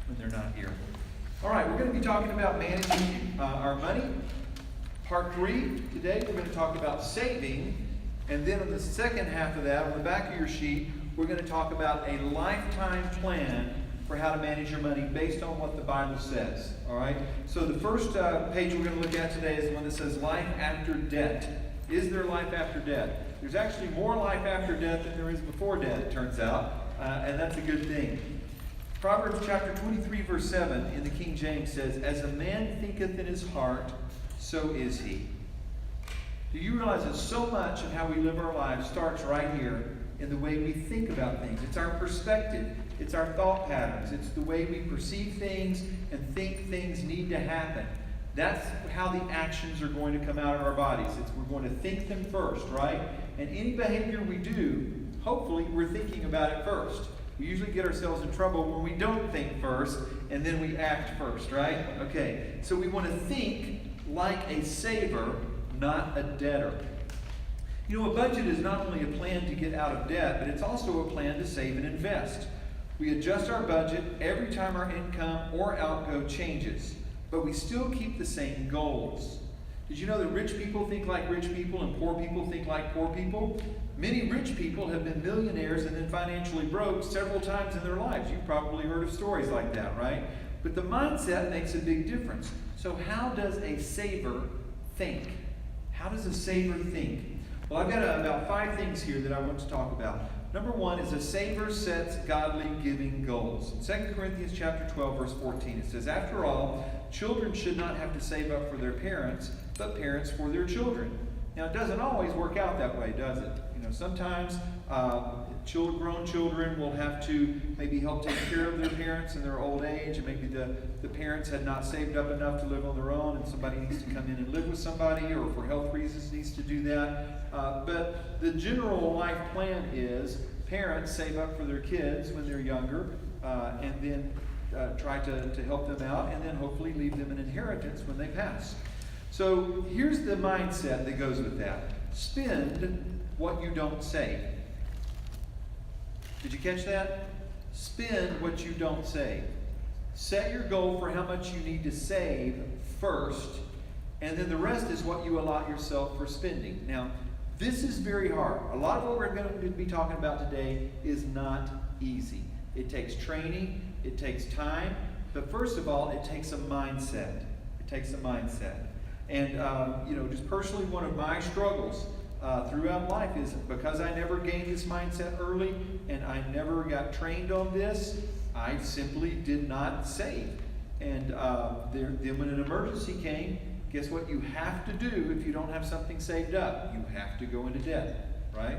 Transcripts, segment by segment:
when they're not here. All right, we're going to be talking about managing our money. Part 3, today we're going to talk about saving. And then on the second half of that, on the back of your sheet, we're going to talk about a lifetime plan for how to manage your money based on what the Bible says. All right? So the first page we're going to look at today is the one that says life after debt. Is there life after death? There's actually more life after death than there is before death, it turns out. And that's a good thing. Proverbs chapter 23, verse 7 in the King James says, "As a man thinketh in his heart, so is he." Do you realize that so much of how we live our lives starts right here in the way we think about things? It's our perspective. It's our thought patterns. It's the way we perceive things and think things need to happen. That's how the actions are going to come out of our bodies. We're going to think them first, right? And any behavior we do, hopefully we're thinking about it first. We usually get ourselves in trouble when we don't think first and then we act first, right? Okay, so we want to think like a saver, not a debtor. You know, a budget is not only a plan to get out of debt, but it's also a plan to save and invest. We adjust our budget every time our income or outgo changes, but we still keep the same goals. Did you know that rich people think like rich people and poor people think like poor people? Many rich people have been millionaires and then financially broke several times in their lives. You've probably heard of stories like that, right? But the mindset makes a big difference. So how does a saver think? How does a saver think? Well, I've got about 5 things here that I want to talk about. Number 1 is a saver sets godly giving goals. In 2 Corinthians chapter 12, verse 14, it says, "After all, children should not have to save up for their parents, but parents for their children." Now, it doesn't always work out that way, does it? You know, sometimes grown children will have to maybe help take care of their parents in their old age, and maybe the parents had not saved up enough to live on their own, and somebody needs to come in and live with somebody, or for health reasons needs to do that. But the general life plan is parents save up for their kids when they're younger, and then try to help them out, and then hopefully leave them an inheritance when they pass. So here's the mindset that goes with that. Spend what you don't save. Did you catch that? Spend what you don't save. Set your goal for how much you need to save first, and then the rest is what you allot yourself for spending. Now, this is very hard. A lot of what we're going to be talking about today is not easy. It takes training, it takes time, but first of all, it takes a mindset. It takes a mindset. And, just personally, one of my struggles throughout life is because I never gained this mindset early and I never got trained on this, I simply did not save. And then when an emergency came, guess what you have to do if you don't have something saved up? You have to go into debt, right?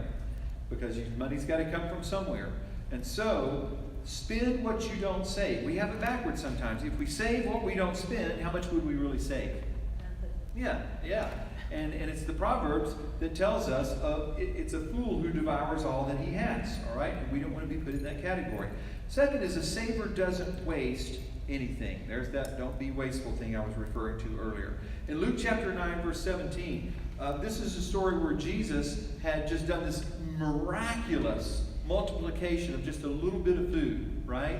Because your money's got to come from somewhere. And so, spend what you don't save. We have it backwards sometimes. If we save what we don't spend, how much would we really save? Yeah. And it's the Proverbs that tells us it's a fool who devours all that he has, all right? And we don't want to be put in that category. Second is a saver doesn't waste anything. There's that don't be wasteful thing I was referring to earlier. In Luke chapter 9, verse 17, this is a story where Jesus had just done this miraculous multiplication of just a little bit of food, right?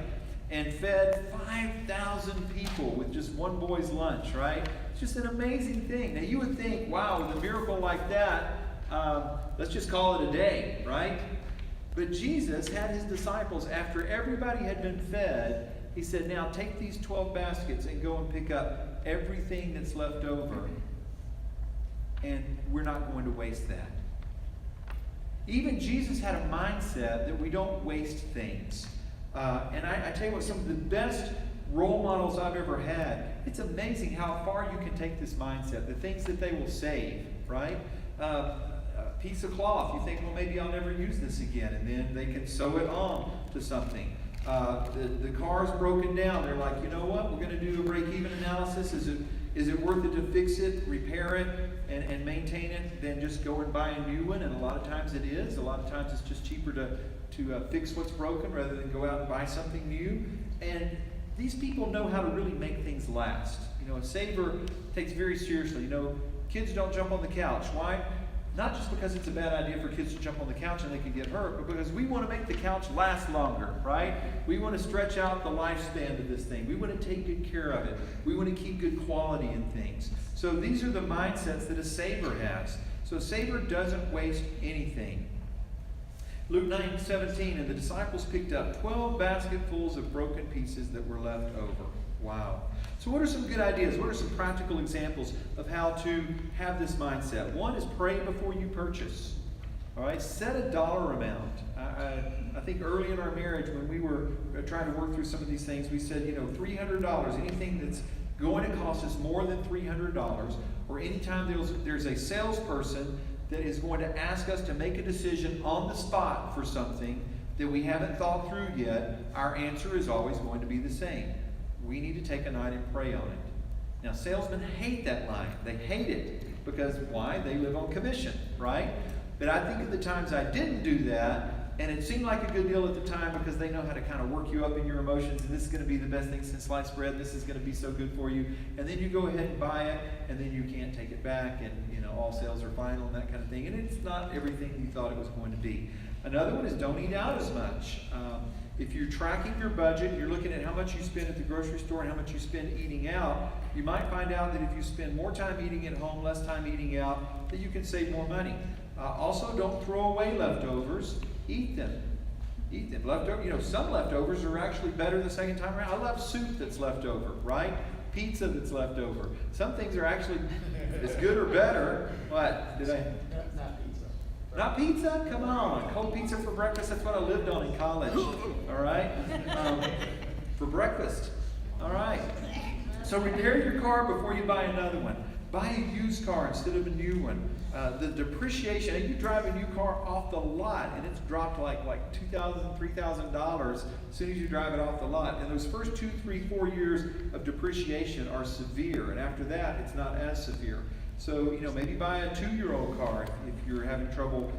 And fed 5,000 people with just one boy's lunch, right? It's just an amazing thing. Now you would think, wow, with a miracle like that, let's just call it a day, right? But Jesus had his disciples, after everybody had been fed, he said, now take these 12 baskets and go and pick up everything that's left over. And we're not going to waste that. Even Jesus had a mindset that we don't waste things. And I tell you what, some of the best role models I've ever had, it's amazing how far you can take this mindset, the things that they will save, right? A piece of cloth, you think, well, maybe I'll never use this again, and then they can sew it on to something. The car's broken down, they're like, you know what, we're going to do a break-even analysis. Is it worth it to fix it, repair it, and maintain it than just go and buy a new one? And a lot of times it is. A lot of times it's just cheaper to fix what's broken rather than go out and buy something new. And these people know how to really make things last. You know, a saver takes very seriously. You know, kids don't jump on the couch. Why? Not just because it's a bad idea for kids to jump on the couch and they can get hurt, but because we want to make the couch last longer, right? We want to stretch out the lifespan of this thing. We want to take good care of it. We want to keep good quality in things. So these are the mindsets that a saver has. So a saver doesn't waste anything. Luke 9:17, and the disciples picked up 12 basketfuls of broken pieces that were left over. Wow. So what are some good ideas? What are some practical examples of how to have this mindset? One is pray before you purchase. All right, set a dollar amount. I think early in our marriage when we were trying to work through some of these things, we said, $300, anything that's going to cost us more than $300, or anytime there's a salesperson that is going to ask us to make a decision on the spot for something that we haven't thought through yet, our answer is always going to be the same. We need to take a night and pray on it. Now, salesmen hate that line. They hate it because why? They live on commission, right? But I think of the times I didn't do that, and it seemed like a good deal at the time because they know how to kind of work you up in your emotions, and this is going to be the best thing since sliced bread, this is going to be so good for you, and then you go ahead and buy it, and then you can't take it back, and all sales are final and that kind of thing, and it's not everything you thought it was going to be. Another one is don't eat out as much. If you're tracking your budget, you're looking at how much you spend at the grocery store and how much you spend eating out, you might find out that if you spend more time eating at home, less time eating out, that you can save more money. Also, don't throw away leftovers. Eat them. Eat them. Some leftovers are actually better the second time around. I love soup that's left over, right? Pizza that's left over. Some things are actually as good or better. What? Did I? Not pizza. Not pizza? Come on. Cold pizza for breakfast. That's what I lived on in college. All right? For breakfast. All right. So repair your car before you buy another one. Buy a used car instead of a new one. The depreciation, you drive a new car off the lot and it's dropped like $2,000, $3,000 as soon as you drive it off the lot. And those first 2, 3, 4 years of depreciation are severe. And after that, it's not as severe. So, maybe buy a 2-year-old car if you're having trouble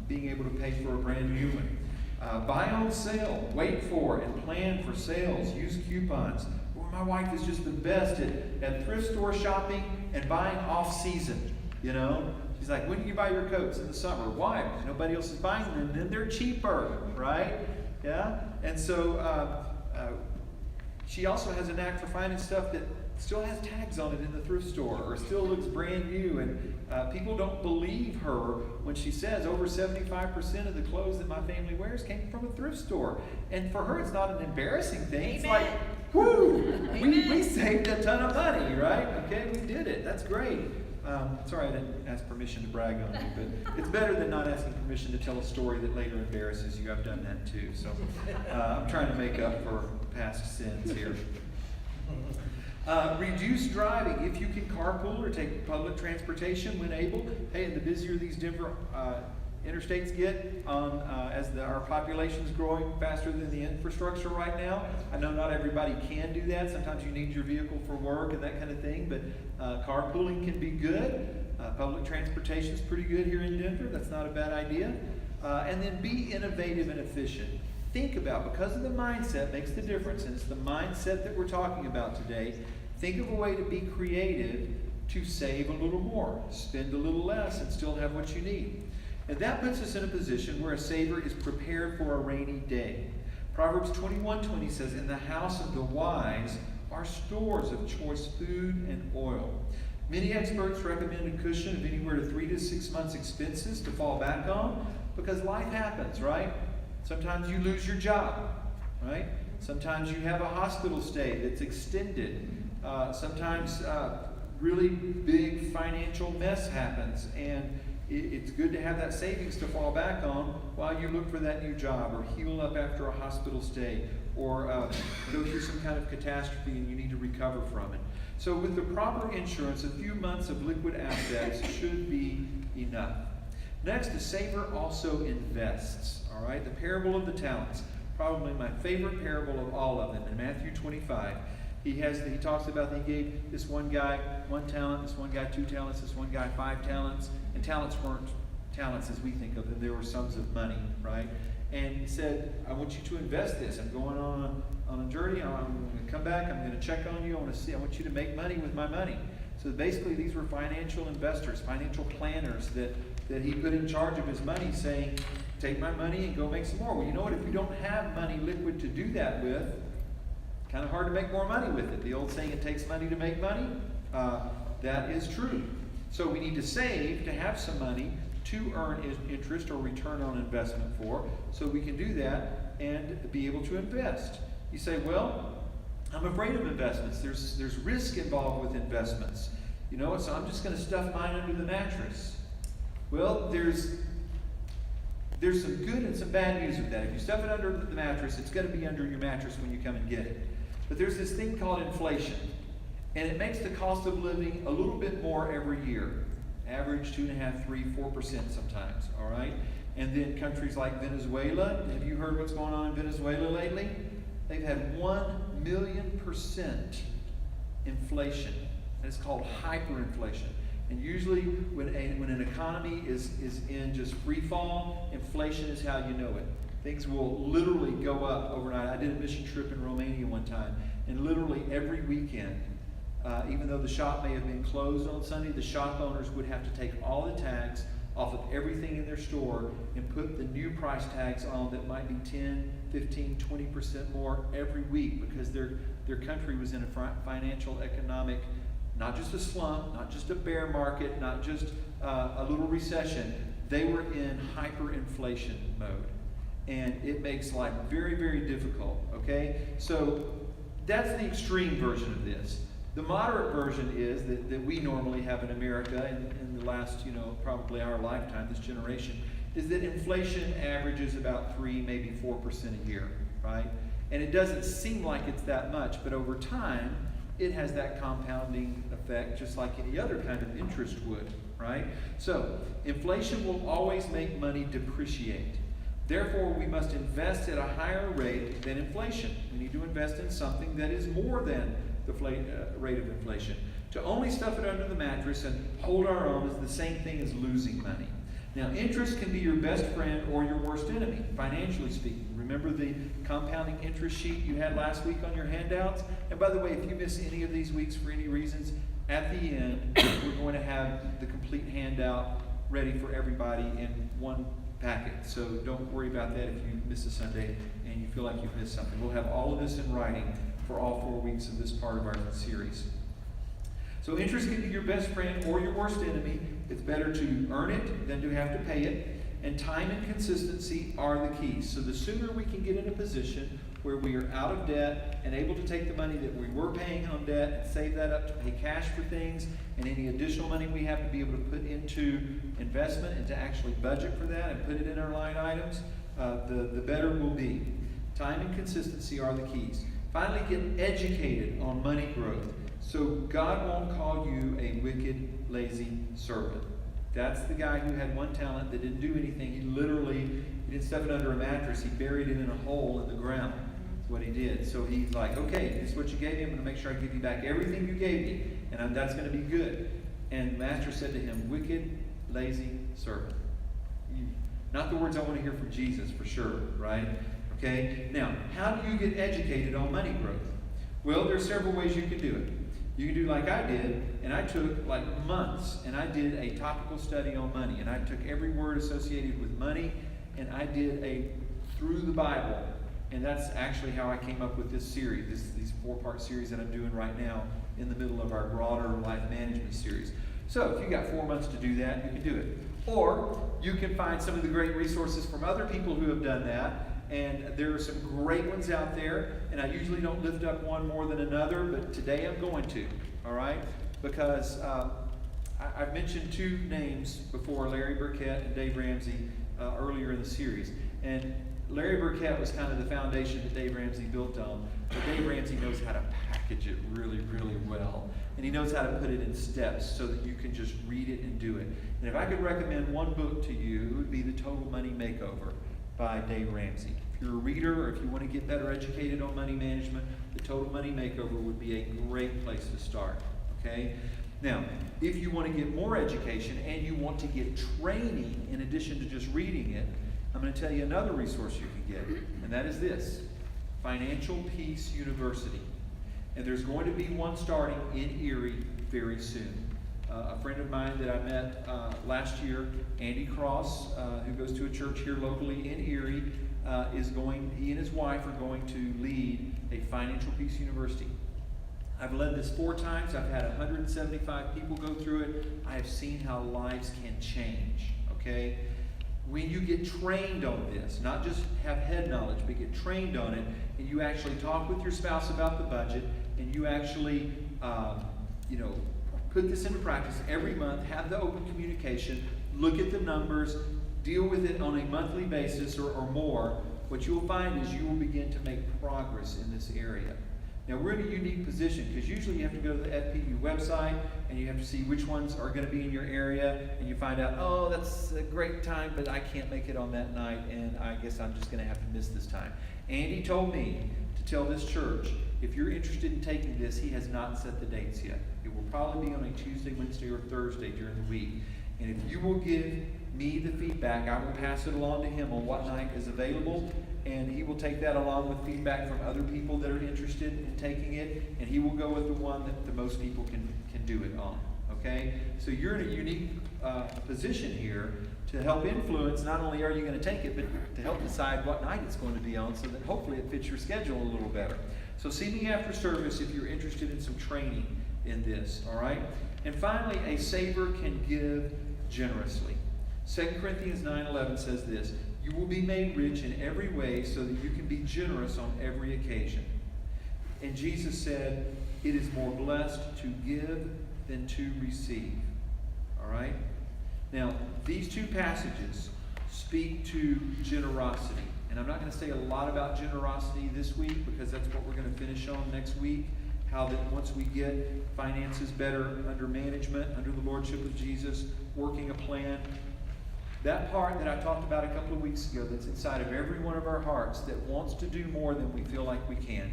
being able to pay for a brand new one. Buy on sale, wait for and plan for sales, use coupons. Well, my wife is just the best at thrift store shopping and buying off-season. She's like, when do you buy your coats? In the summer. Why? Because nobody else is buying them, and then they're cheaper, right? Yeah? And so she also has a knack for finding stuff that still has tags on it in the thrift store or still looks brand new. And people don't believe her when she says over 75% of the clothes that my family wears came from a thrift store. And for her, it's not an embarrassing thing. Amen. It's like, whoo, we saved a ton of money, right? Okay, we did it. That's great. Sorry I didn't ask permission to brag on you, but it's better than not asking permission to tell a story that later embarrasses you. I've done that too. So I'm trying to make up for past sins here. Reduce driving. If you can carpool or take public transportation when able. Hey, and the busier these Denver interstates get as our population is growing faster than the infrastructure right now. I know not everybody can do that. Sometimes you need your vehicle for work and that kind of thing, but carpooling can be good. Public transportation is pretty good here in Denver. That's not a bad idea. And then be innovative and efficient. Think about, because of the mindset makes the difference, and it's the mindset that we're talking about today. Think of a way to be creative to save a little more, spend a little less, and still have what you need. And that puts us in a position where a saver is prepared for a rainy day. Proverbs 21:20 says, in the house of the wise are stores of choice food and oil. Many experts recommend a cushion of anywhere to 3 to 6 months' expenses to fall back on because life happens, right? Sometimes you lose your job, right? Sometimes you have a hospital stay that's extended. Sometimes really big financial mess happens, and it's good to have that savings to fall back on while you look for that new job or heal up after a hospital stay or go through some kind of catastrophe and you need to recover from it. So with the proper insurance, a few months of liquid assets should be enough. Next, the saver also invests. All right, the parable of the talents, probably my favorite parable of all of them. In Matthew 25, he talks about that he gave this one guy 1 talent, this one guy 2 talents, this one guy 5 talents, and talents weren't talents as we think of them. They were sums of money, right? And he said, I want you to invest this. I'm going on a journey. I'm going to come back. I'm going to check on you. I want you to make money with my money. So basically, these were financial investors, financial planners that that he put in charge of his money, saying, take my money and go make some more. Well, you know what? If you don't have money liquid to do that with, kind of hard to make more money with it. The old saying, it takes money to make money, that is true. So we need to save to have some money to earn interest or return on investment for, so we can do that and be able to invest. You say, well, I'm afraid of investments. There's risk involved with investments. You know, so I'm just going to stuff mine under the mattress. Well, there's some good and some bad news with that. If you stuff it under the mattress, it's going to be under your mattress when you come and get it. But there's this thing called inflation, and it makes the cost of living a little bit more every year. Average 2.5%, 3%, 4% sometimes, all right? And then countries like Venezuela, have you heard what's going on in Venezuela lately? They've had 1,000,000% inflation. And it's called hyperinflation. And usually when an economy is in just free fall, inflation is how you know it. Things will literally go up overnight. I did a mission trip in Romania one time, and literally every weekend, even though the shop may have been closed on Sunday, the shop owners would have to take all the tags off of everything in their store and put the new price tags on that might be 10, 15, 20% more every week, because their country was in a financial, economic, not just a slump, not just a bear market, not just a little recession. They were in hyperinflation mode. And it makes life very, very difficult, okay? So that's the extreme version of this. The moderate version is that we normally have in America in the last, probably our lifetime, this generation, is that inflation averages about 3, maybe 4% a year, right? And it doesn't seem like it's that much, but over time, it has that compounding effect just like any other kind of interest would, right? So, inflation will always make money depreciate. Therefore, we must invest at a higher rate than inflation. We need to invest in something that is more than the rate of inflation. To only stuff it under the mattress and hold our own is the same thing as losing money. Now, interest can be your best friend or your worst enemy, financially speaking. Remember the compounding interest sheet you had last week on your handouts? And by the way, if you miss any of these weeks for any reasons, at the end, we're going to have the complete handout ready for everybody in one packet. So don't worry about that if you miss a Sunday and you feel like you've missed something. We'll have all of this in writing for all 4 weeks of this part of our series. So interest can be your best friend or your worst enemy. It's better to earn it than to have to pay it. And time and consistency are the keys. So the sooner we can get in a position where we are out of debt and able to take the money that we were paying on debt and save that up to pay cash for things, and any additional money we have to be able to put into investment and to actually budget for that and put it in our line items, the better we'll be. Time and consistency are the keys. Finally, get educated on money growth, so God won't call you a wicked, lazy servant. That's the guy who had one talent that didn't do anything. He didn't stuff it under a mattress. He buried it in a hole in the ground. That's what he did. So he's like, okay, this is what you gave me. I'm going to make sure I give you back everything you gave me, and that's going to be good. And the master said to him, wicked, lazy servant. Not the words I want to hear from Jesus, for sure, right? Okay, now, how do you get educated on money growth? Well, there's several ways you can do it. You can do like I did, and I took like months, and I did a topical study on money, and I took every word associated with money, and I did a through the Bible, and that's actually how I came up with this series, these 4-part series that I'm doing right now in the middle of our broader life management series. So if you got 4 months to do that, you can do it. Or you can find some of the great resources from other people who have done that. And there are some great ones out there, and I usually don't lift up one more than another, but today I'm going to, all right? Because I've mentioned 2 names before, Larry Burkett and Dave Ramsey, earlier in the series. And Larry Burkett was kind of the foundation that Dave Ramsey built on, but Dave Ramsey knows how to package it really, really well. And he knows how to put it in steps so that you can just read it and do it. And if I could recommend one book to you, it would be The Total Money Makeover by Dave Ramsey. If you're a reader or if you want to get better educated on money management, The Total Money Makeover would be a great place to start, okay? Now, if you want to get more education and you want to get training in addition to just reading it, I'm going to tell you another resource you can get, and that is this, Financial Peace University. And there's going to be one starting in Erie very soon. A friend of mine that I met last year, Andy Cross, who goes to a church here locally in Erie, he and his wife are going to lead a Financial Peace University. I've led this 4 times. I've had 175 people go through it. I have seen how lives can change, okay? When you get trained on this, not just have head knowledge, but get trained on it, and you actually talk with your spouse about the budget, and you actually, put this into practice every month, have the open communication, look at the numbers, deal with it on a monthly basis or more, what you will find is you will begin to make progress in this area. Now, we're in a unique position because usually you have to go to the FPU website and you have to see which ones are going to be in your area, and you find out, oh, that's a great time, but I can't make it on that night, and I guess I'm just going to have to miss this time. Andy told me to tell this church, if you're interested in taking this, he has not set the dates yet. It will probably be on a Tuesday, Wednesday, or Thursday during the week. And if you will give me the feedback, I will pass it along to him on what night is available, and he will take that along with feedback from other people that are interested in taking it, and he will go with the one that the most people can do it on. Okay? So you're in a unique position here to help influence. Not only are you going to take it, but to help decide what night it's going to be on, so that hopefully it fits your schedule a little better. So see me after service if you're interested in some training in this. All right? And finally, a saver can give generously. 2 Corinthians 9:11 says this: you will be made rich in every way so that you can be generous on every occasion. And Jesus said, it is more blessed to give than to receive. All right? Now, these 2 passages speak to generosity. And I'm not going to say a lot about generosity this week because that's what we're going to finish on next week. How that once we get finances better under management, under the lordship of Jesus, working a plan, that part that I talked about a couple of weeks ago that's inside of every one of our hearts that wants to do more than we feel like we can.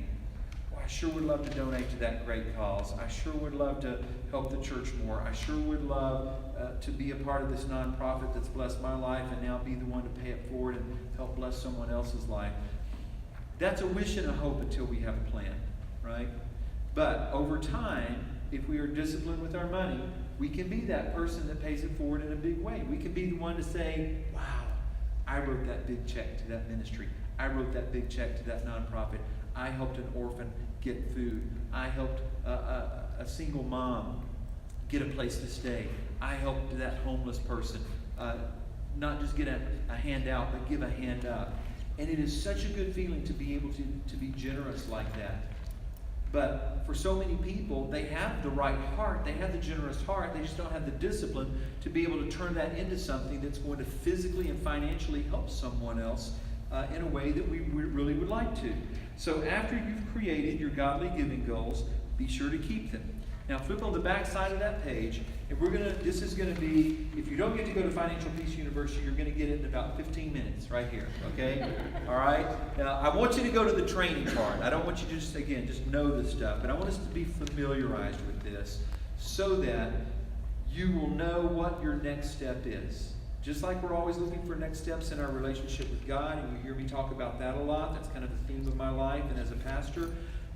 Well, I sure would love to donate to that great cause. I sure would love to help the church more. I sure would love to be a part of this nonprofit that's blessed my life and now be the one to pay it forward and help bless someone else's life. That's a wish and a hope until we have a plan, right? But over time, if we are disciplined with our money, we can be that person that pays it forward in a big way. We can be the one to say, wow, I wrote that big check to that ministry. I wrote that big check to that nonprofit. I helped an orphan get food. I helped a single mom get a place to stay. I helped that homeless person not just get a handout, but give a hand up. And it is such a good feeling to be able to be generous like that. But for so many people, they have the right heart, they have the generous heart, they just don't have the discipline to be able to turn that into something that's going to physically and financially help someone else in a way that we really would like to. So after you've created your godly giving goals, be sure to keep them. Now flip on the back side of that page, and this is going to be, if you don't get to go to Financial Peace University, you're going to get it in about 15 minutes right here, okay? All right? Now, I want you to go to the training part. I don't want you to just know this stuff, but I want us to be familiarized with this so that you will know what your next step is. Just like we're always looking for next steps in our relationship with God, and you hear me talk about that a lot. That's kind of the theme of my life and as a pastor.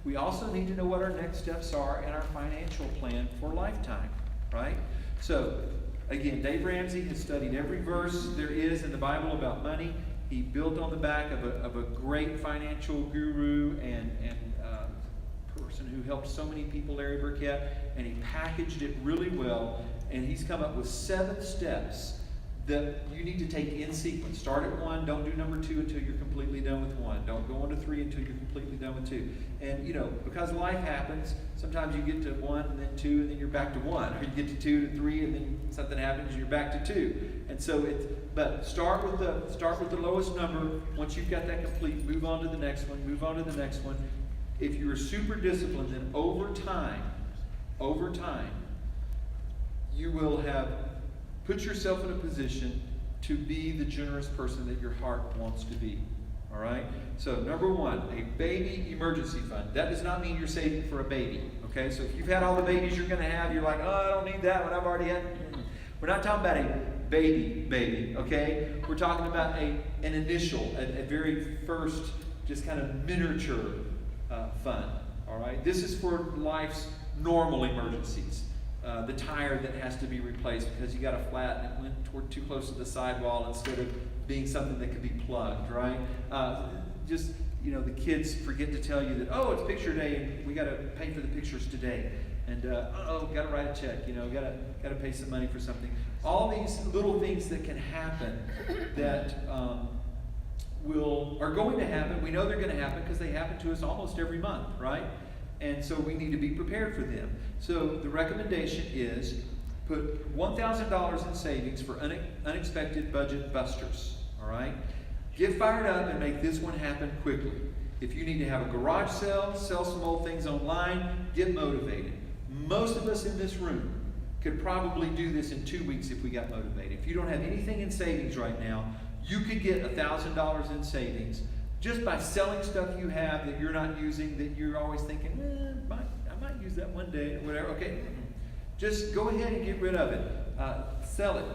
We also need to know what our next steps are in our financial plan for lifetime, right? So, again, Dave Ramsey has studied every verse there is in the Bible about money. He built on the back of a great financial guru and person who helped so many people, Larry Burkett, and he packaged it really well, and he's come up with 7 steps that you need to take in sequence. Start at 1, don't do number 2 until you're completely done with 1. Don't go on to 3 until you're completely done with 2. And because life happens, sometimes you get to 1 and then 2 and then you're back to 1. Or you get to 2 to 3 and then something happens and you're back to 2. And so but start with the lowest number. Once you've got that complete, move on to the next one, move on to the next one. If you're super disciplined, then over time, you will have put yourself in a position to be the generous person that your heart wants to be. All right? So, number 1, a baby emergency fund. That does not mean you're saving for a baby. Okay? So, if you've had all the babies you're going to have, you're like, oh, I don't need that one. I've already had. We're not talking about a baby. Okay? We're talking about an initial, a very first, just kind of miniature fund. All right? This is for life's normal emergencies. the tire that has to be replaced because you got a flat and it went too close to the sidewall instead of being something that could be plugged, right? The kids forget to tell you that, oh, it's picture day and we got to pay for the pictures today. And, got to write a check, got to pay some money for something. All these little things that can happen that are going to happen. We know they're going to happen because they happen to us almost every month, right? And so we need to be prepared for them. So the recommendation is put $1,000 in savings for unexpected budget busters, all right? Get fired up and make this one happen quickly. If you need to have a garage sale, sell some old things online, get motivated. Most of us in this room could probably do this in 2 weeks if we got motivated. If you don't have anything in savings right now, you could get $1,000 in savings just by selling stuff you have that you're not using, that you're always thinking, I might use that one day or whatever. Okay, just go ahead and get rid of it. Sell it.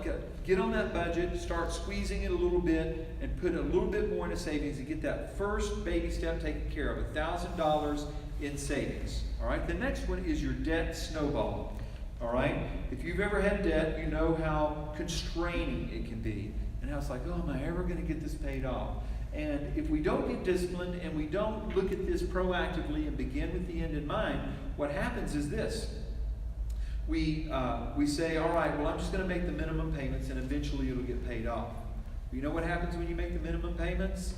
Get on that budget, start squeezing it a little bit, and put a little bit more into savings and get that first baby step taken care of, $1,000 in savings. All right, the next one is your debt snowball. All right, if you've ever had debt, you know how constraining it can be. And how it's like, oh, am I ever going to get this paid off? And if we don't get disciplined and we don't look at this proactively and begin with the end in mind, what happens is this. We say, all right, well, I'm just going to make the minimum payments and eventually it'll get paid off. You know what happens when you make the minimum payments?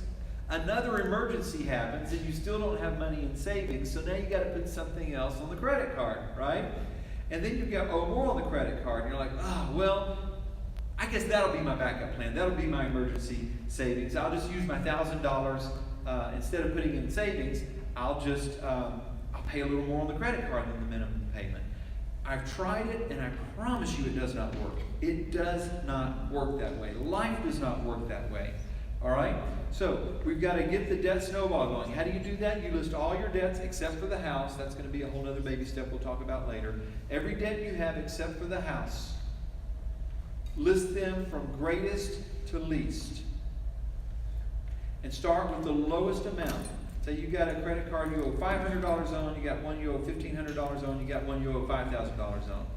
Another emergency happens and you still don't have money in savings, so now you got to put something else on the credit card, right? And then you got more on the credit card, and you're like, I guess that'll be my backup plan. That'll be my emergency savings. I'll just use my $1,000 instead of putting in savings. I'll pay a little more on the credit card than the minimum payment. I've tried it, and I promise you it does not work. It does not work that way. Life does not work that way. All right? So we've got to get the debt snowball going. How do you do that? You list all your debts except for the house. That's going to be a whole other baby step we'll talk about later. Every debt you have except for the house. List them from greatest to least. And start with the lowest amount. Say you got a credit card you owe $500 on, you got one you owe $1,500 on, you got one you owe $5,000 on.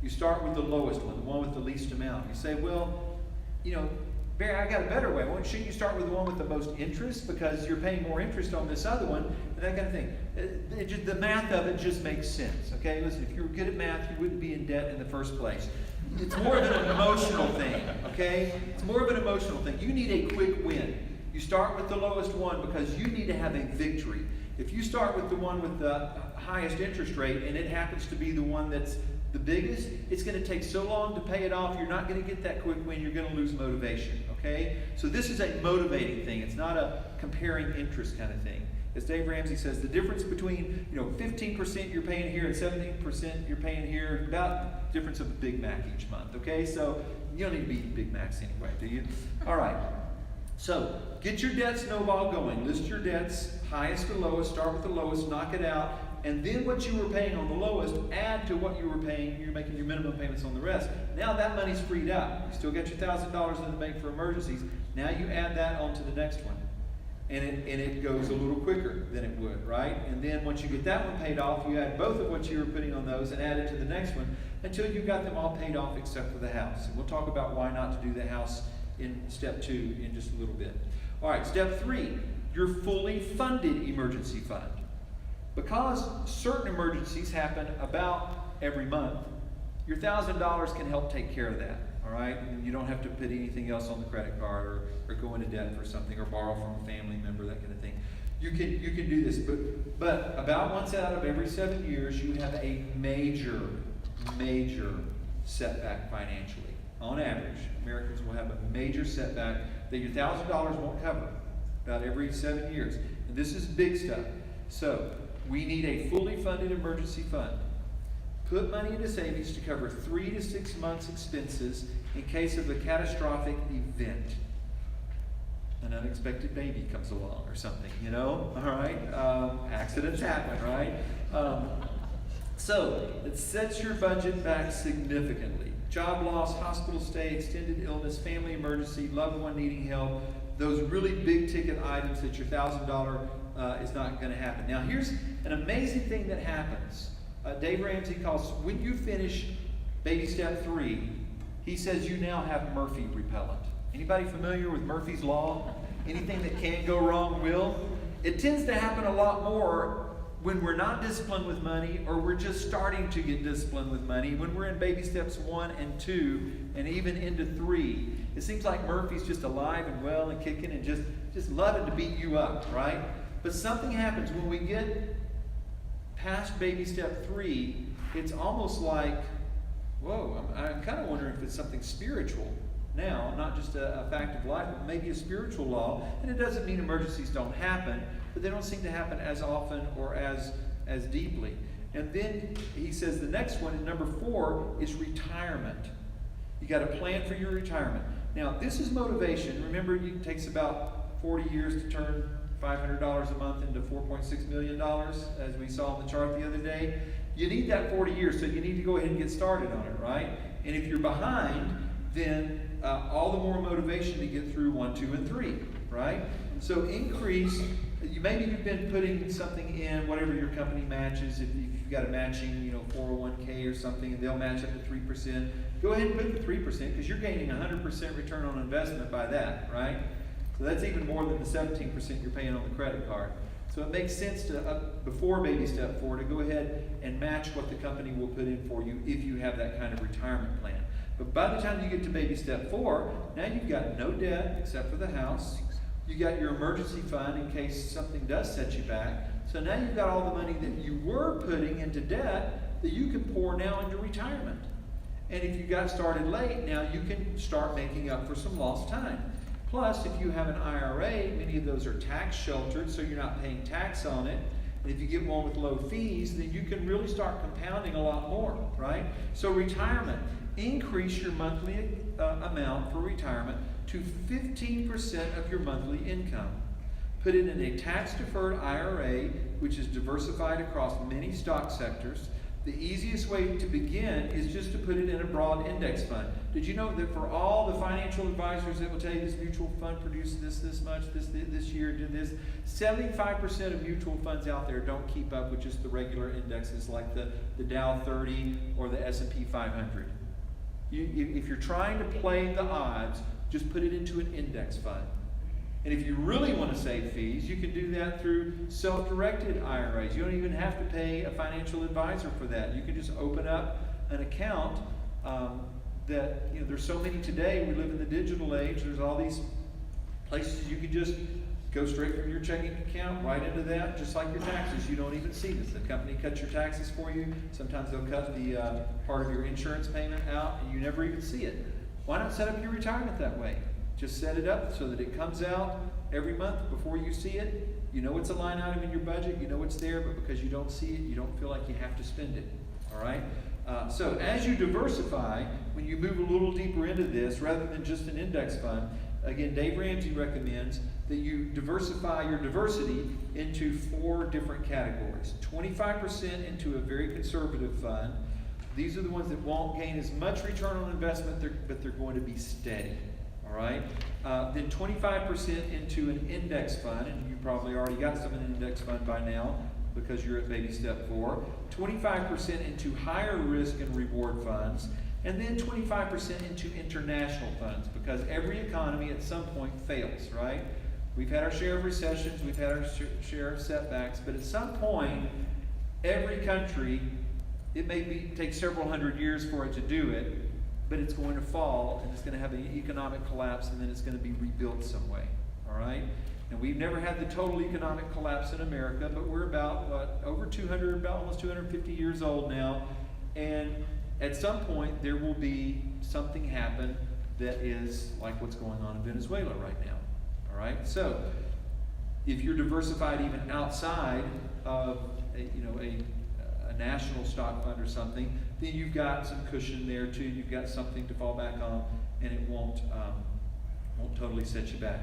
You start with the lowest one, the one with the least amount. You say, well, Barry, I got a better way. Well, shouldn't you start with the one with the most interest because you're paying more interest on this other one, and that kind of thing. The math of it just makes sense, okay? Listen, if you were good at math, you wouldn't be in debt in the first place. It's more of an emotional thing, okay? It's more of an emotional thing. You need a quick win. You start with the lowest one because you need to have a victory. If you start with the one with the highest interest rate and it happens to be the one that's the biggest, it's going to take so long to pay it off, you're not going to get that quick win, you're going to lose motivation, okay? So this is a motivating thing. It's not a comparing interest kind of thing. As Dave Ramsey says, the difference between 15% you're paying here and 17% you're paying here is about the difference of a Big Mac each month, okay? So you don't need to eat Big Macs anyway, do you? All right. So get your debt snowball going. List your debts, highest to lowest. Start with the lowest, knock it out. And then what you were paying on the lowest, add to what you were paying. You're making your minimum payments on the rest. Now that money's freed up. You still got your $1,000 in the bank for emergencies. Now you add that onto the next one. And it goes a little quicker than it would, right? And then once you get that one paid off, you add both of what you were putting on those and add it to the next one until you got them all paid off except for the house. And we'll talk about why not to do the house in step 2 in just a little bit. All right, step 3, your fully funded emergency fund. Because certain emergencies happen about every month, your $1,000 can help take care of that. All right, and you don't have to put anything else on the credit card or go into debt for something or borrow from a family member, that kind of thing. You can do this, but about once out of every 7 years, you have a major setback financially. On average, Americans will have a major setback that your $1,000 won't cover about every 7 years. And this is big stuff. So we need a fully funded emergency fund. Put money into savings to cover 3 to 6 months' expenses in case of a catastrophic event. An unexpected baby comes along or something, all right? Accidents happen, right? So it sets your budget back significantly. Job loss, hospital stay, extended illness, family emergency, loved one needing help, those really big ticket items that your $1,000 is not going to happen. Now here's an amazing thing that happens Dave Ramsey calls, when you finish baby step 3, he says you now have Murphy repellent. Anybody familiar with Murphy's Law? Anything that can go wrong will? It tends to happen a lot more when we're not disciplined with money, or we're just starting to get disciplined with money, when we're in baby steps 1 and 2, and even into 3. It seems like Murphy's just alive and well and kicking and just loving to beat you up, right? But something happens when we get past baby step 3. It's almost like, whoa, I'm kind of wondering if it's something spiritual now, not just a fact of life, but maybe a spiritual law. And it doesn't mean emergencies don't happen, but they don't seem to happen as often or as deeply. And then he says the next one, in number 4, is retirement. You got to plan for your retirement. Now, this is motivation. Remember, it takes about 40 years to turn $500 a month into $4.6 million, as we saw on the chart the other day. You need that 40 years, so you need to go ahead and get started on it, right? And if you're behind, then all the more motivation to get through 1, 2, and 3, right? So increase. Maybe you've been putting something in, whatever your company matches. If you've got a matching, 401k or something, and they'll match up to 3%. Go ahead and put the 3% because you're gaining 100% return on investment by that, right? So that's even more than the 17% you're paying on the credit card. So it makes sense to, before baby step 4, to go ahead and match what the company will put in for you if you have that kind of retirement plan. But by the time you get to baby step 4, now you've got no debt except for the house. You got your emergency fund in case something does set you back. So now you've got all the money that you were putting into debt that you can pour now into retirement. And if you got started late, now you can start making up for some lost time. Plus, if you have an IRA, many of those are tax sheltered, so you're not paying tax on it. And if you get one with low fees, then you can really start compounding a lot more, right? So retirement, increase your monthly amount for retirement to 15% of your monthly income. Put it in a tax-deferred IRA, which is diversified across many stock sectors. The easiest way to begin is just to put it in a broad index fund. Did you know that for all the financial advisors that will tell you this mutual fund produced this much, this year did this, 75% of mutual funds out there don't keep up with just the regular indexes like the Dow 30 or the S&P 500. If you're trying to play the odds, just put it into an index fund. And if you really want to save fees, you can do that through self-directed IRAs. You don't even have to pay a financial advisor for that. You can just open up an account there's so many today. We live in the digital age. There's all these places you can just go straight from your checking account right into that, just like your taxes. You don't even see this. The company cuts your taxes for you. Sometimes they'll cut the part of your insurance payment out, and you never even see it. Why not set up your retirement that way? Just set it up so that it comes out every month before you see it. You know it's a line item in your budget. You know it's there, but because you don't see it, you don't feel like you have to spend it. All right? So as you diversify, when you move a little deeper into this, rather than just an index fund, again, Dave Ramsey recommends that you diversify your diversity into 4 different categories. 25% into a very conservative fund. These are the ones that won't gain as much return on investment, but they're going to be steady. All right? Then 25% into an index fund, and you probably already got some in an index fund by now because you're at baby step 4. 25% into higher risk and reward funds, and then 25% into international funds, because every economy at some point fails, right? We've had our share of recessions, we've had our share of setbacks, but at some point, every country, it may take several hundred years for it to do it, but it's going to fall, and it's going to have an economic collapse, and then it's going to be rebuilt some way, all right? And we've never had the total economic collapse in America, but we're about, over 200, about almost 250 years old now, and at some point, there will be something happen that is like what's going on in Venezuela right now, all right? So, if you're diversified even outside of a national stock fund or something, then you've got some cushion there too. You've got something to fall back on, and it won't totally set you back.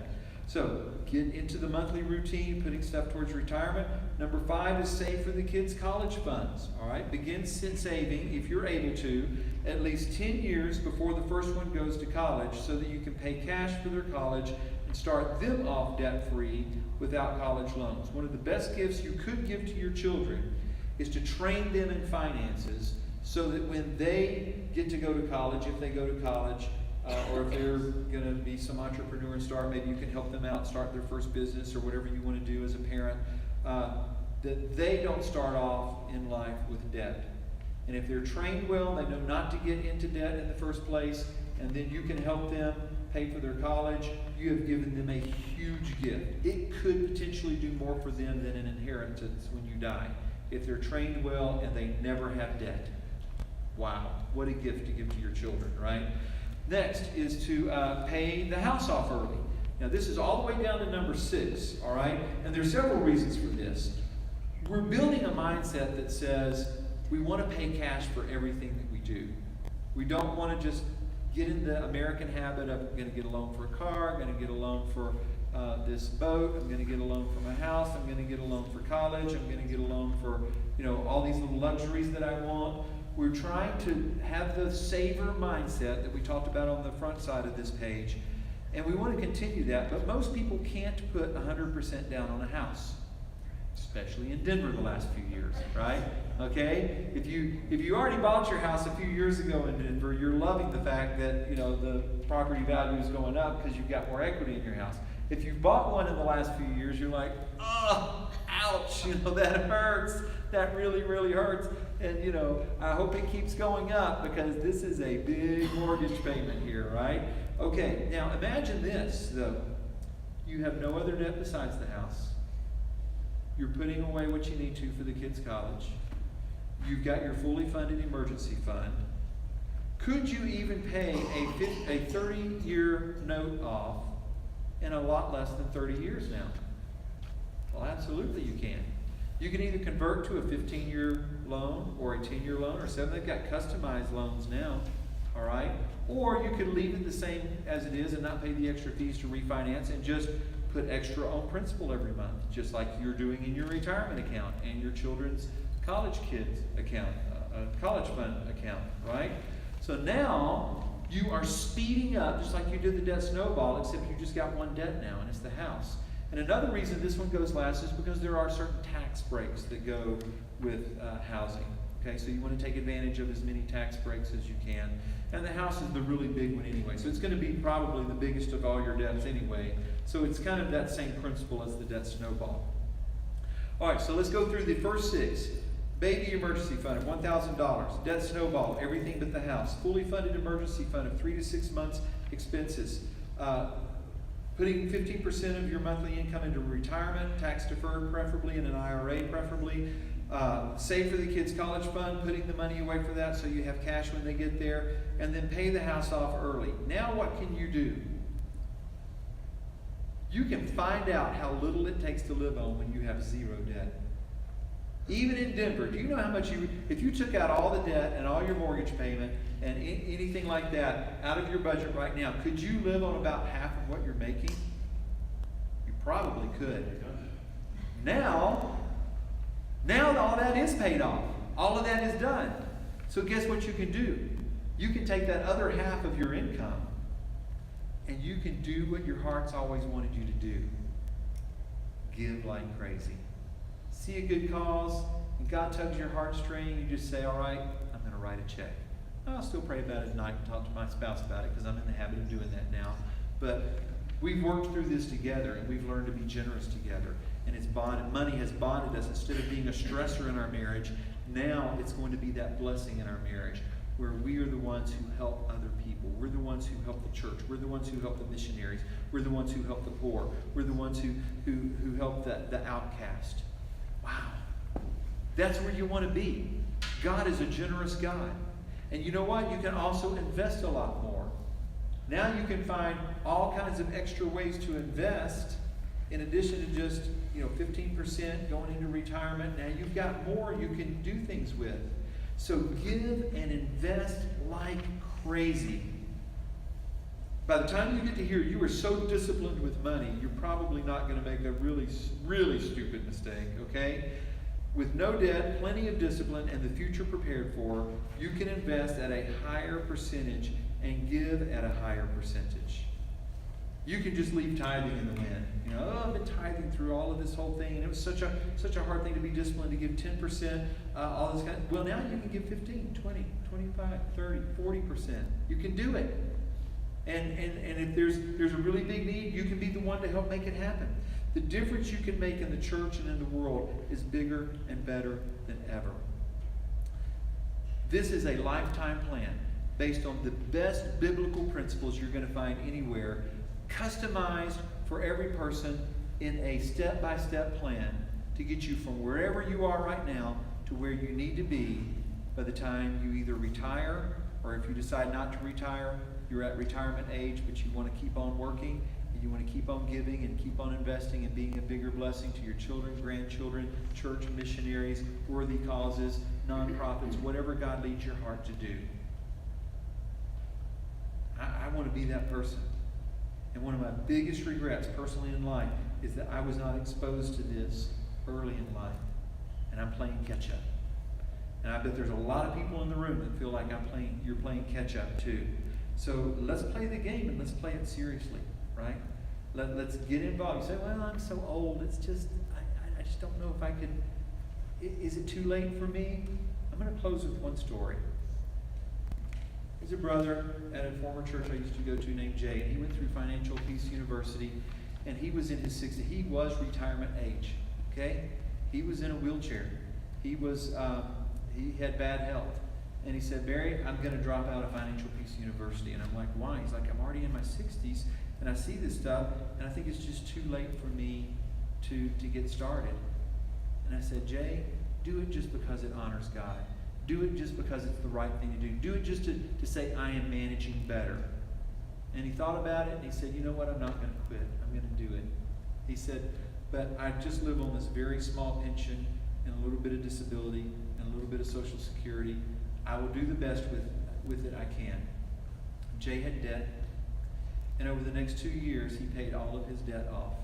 So get into the monthly routine, putting stuff towards retirement. Number 5 is save for the kids' college funds. All right, begin saving, if you're able to, at least 10 years before the first one goes to college, so that you can pay cash for their college and start them off debt-free without college loans. One of the best gifts you could give to your children is to train them in finances so that when they get to go to college, if they go to college, or if they're going to be some entrepreneur and start, maybe you can help them out, start their first business or whatever you want to do as a parent, that they don't start off in life with debt. And if they're trained well, they know not to get into debt in the first place, and then you can help them pay for their college, you have given them a huge gift. It could potentially do more for them than an inheritance when you die, if they're trained well and they never have debt. Wow, what a gift to give to your children, right? Next is to pay the house off early. Now this is all the way down to number 6, all right? And there's several reasons for this. We're building a mindset that says we want to pay cash for everything that we do. We don't want to just get in the American habit of I'm going to get a loan for a car, I'm going to get a loan for this boat, I'm going to get a loan for my house, I'm going to get a loan for college, I'm going to get a loan for, all these little luxuries that I want. We're trying to have the saver mindset that we talked about on the front side of this page, and we want to continue that, but most people can't put 100% down on a house, especially in Denver the last few years, right? Okay? If you already bought your house a few years ago in Denver, you're loving the fact that, the property value is going up because you've got more equity in your house. If you've bought one in the last few years, you're like, oh, ouch, that hurts. That really, really hurts. And, I hope it keeps going up because this is a big mortgage payment here, right? Okay, now imagine this, though. You have no other debt besides the house. You're putting away what you need to for the kids' college. You've got your fully funded emergency fund. Could you even pay a 30-year note off in a lot less than 30 years now? Well, absolutely you can. You can either convert to a 15-year loan or a 10-year loan or 7. They've got customized loans now, all right? Or you could leave it the same as it is and not pay the extra fees to refinance and just put extra on principal every month, just like you're doing in your retirement account and your children's college kids account, college fund account, right? So now you are speeding up, just like you did the debt snowball, except you just got one debt now, and it's the house. And another reason this one goes last is because there are certain tax breaks that go with housing. Okay, so you want to take advantage of as many tax breaks as you can. And the house is the really big one anyway. So it's going to be probably the biggest of all your debts anyway. So it's kind of that same principle as the debt snowball. All right, so let's go through the first 6. Baby emergency fund of $1,000. Debt snowball, everything but the house. Fully funded emergency fund of 3 to 6 months expenses. Putting 15% of your monthly income into retirement, tax deferred preferably, in an IRA preferably. Save for the kids' college fund, putting the money away for that so you have cash when they get there. And then pay the house off early. Now what can you do? You can find out how little it takes to live on when you have 0 debt. Even in Denver, do you know how much if you took out all the debt and all your mortgage payment and anything like that out of your budget right now, could you live on about half of what you're making? You probably could. Now all that is paid off. All of that is done. So guess what you can do? You can take that other half of your income and you can do what your heart's always wanted you to do. Give like crazy. See a good cause, and God tugs your heartstring, you just say, all right, I'm going to write a check. I'll still pray about it at night and talk to my spouse about it because I'm in the habit of doing that now. But we've worked through this together, and we've learned to be generous together. And it's bonded. Money has bonded us. Instead of being a stressor in our marriage, now it's going to be that blessing in our marriage where we are the ones who help other people. We're the ones who help the church. We're the ones who help the missionaries. We're the ones who help the poor. We're the ones who help the outcast. Wow. That's where you want to be. God is a generous God. And you know what? You can also invest a lot more. Now you can find all kinds of extra ways to invest in addition to just 15% going into retirement. Now you've got more you can do things with. So give and invest like crazy. By the time you get to here, you are so disciplined with money, you're probably not going to make a really, really stupid mistake, okay? With no debt, plenty of discipline, and the future prepared for, you can invest at a higher percentage and give at a higher percentage. You can just leave tithing in the wind. You know, oh, I've been tithing through all of this whole thing, and it was such a hard thing to be disciplined to give 10%, all this kind of, well, now you can give 15, 20, 25, 30, 40%. You can do it. And if there's a really big need, you can be the one to help make it happen. The difference you can make in the church and in the world is bigger and better than ever. This is a lifetime plan based on the best biblical principles you're going to find anywhere, customized for every person in a step-by-step plan to get you from wherever you are right now to where you need to be by the time you either retire, or if you decide not to retire, you're at retirement age, but you want to keep on working, and you want to keep on giving and keep on investing and being a bigger blessing to your children, grandchildren, church missionaries, worthy causes, nonprofits, whatever God leads your heart to do. I want to be that person. And one of my biggest regrets personally in life is that I was not exposed to this early in life. And I'm playing catch up. And I bet there's a lot of people in the room that feel like you're playing catch up too. So let's play the game and let's play it seriously, right? Let's get involved. You say, well, I'm so old. It's just, I just don't know if I could. Is it too late for me? I'm going to close with one story. There's a brother at a former church I used to go to named Jay, and he went through Financial Peace University, and he was in his 60s. He was retirement age, okay? He was in a wheelchair. He had bad health. And he said, Barry, I'm going to drop out of Financial Peace University. And I'm like, why? He's like, I'm already in my 60s, and I see this stuff, and I think it's just too late for me to get started. And I said, Jay, do it just because it honors God. Do it just because it's the right thing to do. Do it just to say, I am managing better. And he thought about it, and he said, you know what? I'm not going to quit. I'm going to do it. He said, but I just live on this very small pension and a little bit of disability and a little bit of Social Security. I will do the best with it I can. Jay had debt, and over the next 2 years, he paid all of his debt off.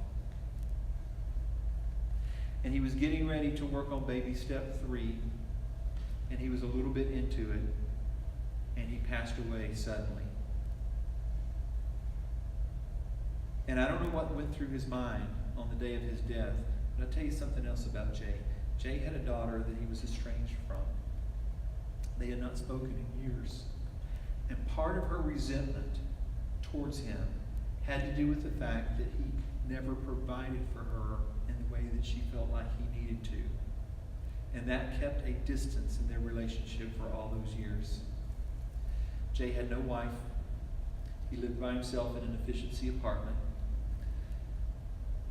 And he was getting ready to work on baby step 3, and he was a little bit into it, and he passed away suddenly. And I don't know what went through his mind on the day of his death, but I'll tell you something else about Jay. Jay had a daughter that he was estranged from. They had not spoken in years. And part of her resentment towards him had to do with the fact that he never provided for her in the way that she felt like he needed to. And that kept a distance in their relationship for all those years. Jay had no wife. He lived by himself in an efficiency apartment.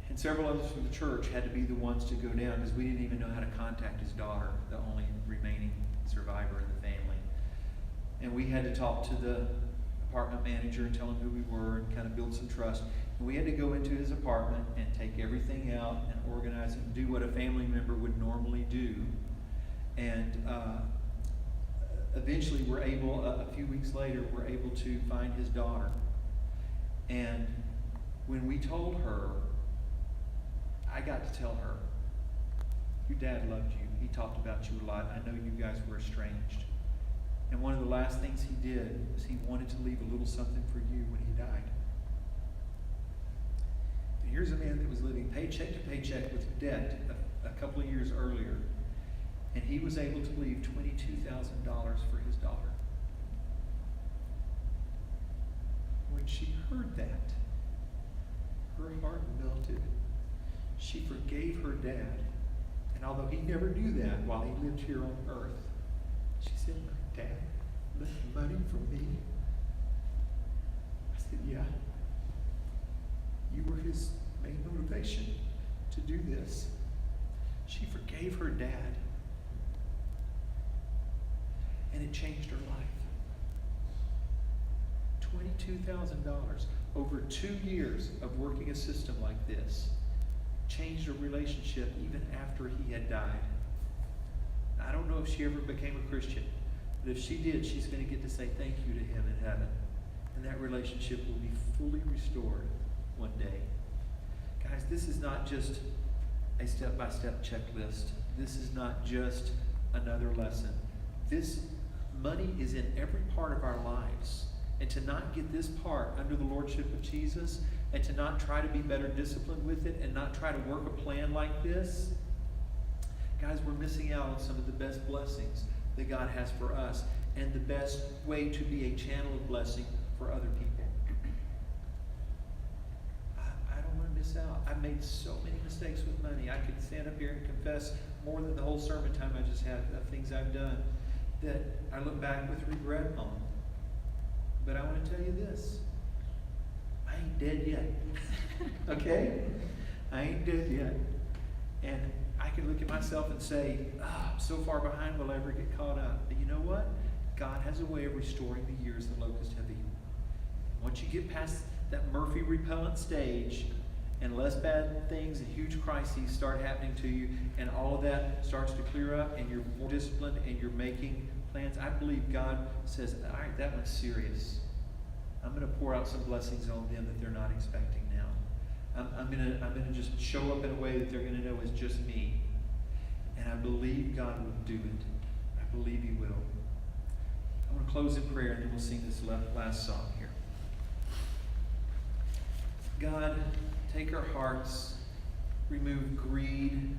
And several of us from the church had to be the ones to go down because we didn't even know how to contact his daughter, the only remaining survivor in the family. And we had to talk to the apartment manager and tell him who we were and kind of build some trust. And we had to go into his apartment and take everything out and organize it and do what a family member would normally do. And eventually we're able, a few weeks later, we're able to find his daughter. And when we told her, I got to tell her, your dad loved you. He talked about you a lot. I know you guys were estranged. And one of the last things he did was he wanted to leave a little something for you when he died. And here's a man that was living paycheck to paycheck with debt a couple of years earlier. And he was able to leave $22,000 for his daughter. When she heard that, her heart melted. She forgave her dad. And although he never knew that while he lived here on earth, she said, my dad left money for me. I said, yeah. You were his main motivation to do this. She forgave her dad. And it changed her life. $22,000 over 2 years of working a system like this changed a relationship even after he had died. I don't know if she ever became a Christian, but if she did, she's going to get to say thank you to him in heaven. And that relationship will be fully restored one day. Guys, this is not just a step-by-step checklist. This is not just another lesson. This money is in every part of our lives. and to not get this part under the lordship of Jesus, and to not try to be better disciplined with it, and not try to work a plan like this, guys, we're missing out on some of the best blessings that God has for us, and the best way to be a channel of blessing for other people. I don't want to miss out. I've made so many mistakes with money. I could stand up here and confess more than the whole sermon time I just had of things I've done that I look back with regret on. But I want to tell you this. I ain't dead yet. Okay? I ain't dead yet. And I can look at myself and say, I'm so far behind, will I ever get caught up? But you know what? God has a way of restoring the years the locusts have eaten. Once you get past that Murphy repellent stage, and less bad things and huge crises start happening to you, and all of that starts to clear up, and you're more disciplined, and you're making plans, I believe God says, all right, that one's serious. I'm going to pour out some blessings on them that they're not expecting now. I'm going to just show up in a way that they're going to know it's just me. And I believe God will do it. I believe He will. I want to close in prayer, and then we'll sing this last song here. God, take our hearts, remove greed,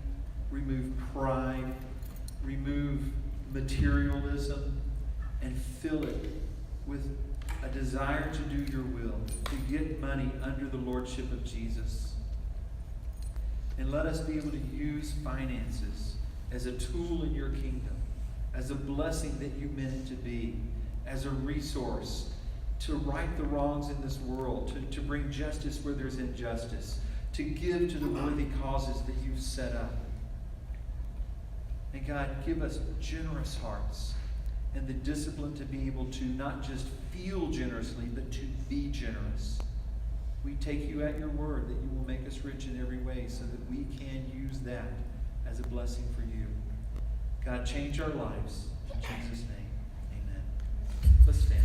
remove pride, remove materialism, and fill it with a desire to do your will, to get money under the lordship of Jesus. And let us be able to use finances as a tool in your kingdom, as a blessing that you meant it to be, as a resource to right the wrongs in this world, to bring justice where there's injustice, to give to the worthy causes that you've set up. And God, give us generous hearts and the discipline to be able to not just feel generously, but to be generous. We take you at your word that you will make us rich in every way so that we can use that as a blessing for you. God, change our lives. In Jesus' name, amen. Let's stand.